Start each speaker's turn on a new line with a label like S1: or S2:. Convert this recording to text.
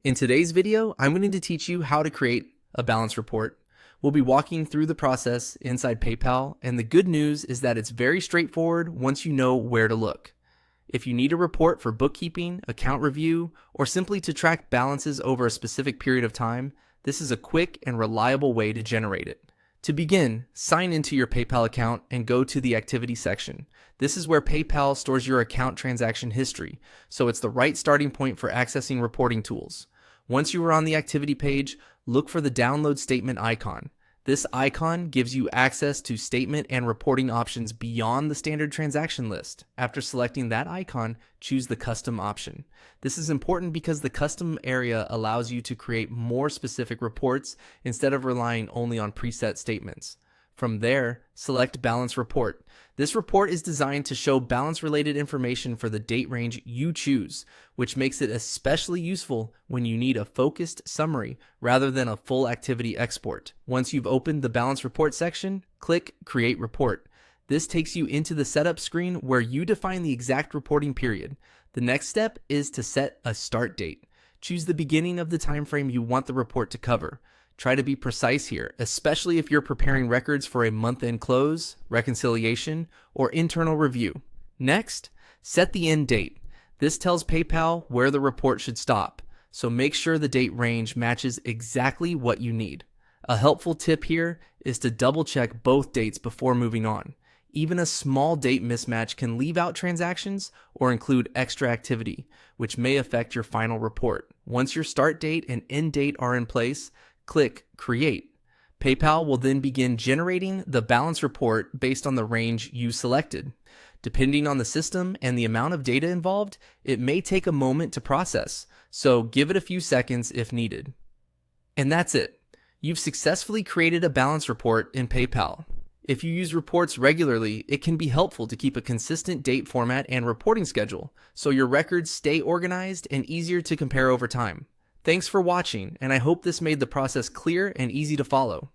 S1: In today's video, I'm going to teach you how to create a balance report. We'll be walking through the process inside PayPal, and the good news is that it's very straightforward once you know where to look. If you need a report for bookkeeping, account review, or simply to track balances over a specific period of time, this is a quick and reliable way to generate it. To begin, sign into your PayPal account and go to the activity section. This is where PayPal stores your account transaction history, so it's the right starting point for accessing reporting tools. Once you are on the activity page, look for the download statement icon. This icon gives you access to statement and reporting options beyond the standard transaction list. After selecting that icon, choose the custom option. This is important because the custom area allows you to create more specific reports instead of relying only on preset statements. From there, select Balance Report. This report is designed to show balance-related information for the date range you choose, which makes it especially useful when you need a focused summary rather than a full activity export. Once you've opened the Balance Report section, click Create Report. This takes you into the setup screen where you define the exact reporting period. The next step is to set a start date. Choose the beginning of the time frame you want the report to cover. Try to be precise here, especially if you're preparing records for a month-end close, reconciliation, or internal review. Next, set the end date. This tells PayPal where the report should stop, so make sure the date range matches exactly what you need. A helpful tip here is to double-check both dates before moving on. Even a small date mismatch can leave out transactions or include extra activity, which may affect your final report. Once your start date and end date are in place, click Create. PayPal will then begin generating the balance report based on the range you selected. Depending on the system and the amount of data involved, it may take a moment to process, so give it a few seconds if needed. And that's it. You've successfully created a balance report in PayPal. If you use reports regularly, it can be helpful to keep a consistent date format and reporting schedule, so your records stay organized and easier to compare over time. Thanks for watching, and I hope this made the process clear and easy to follow.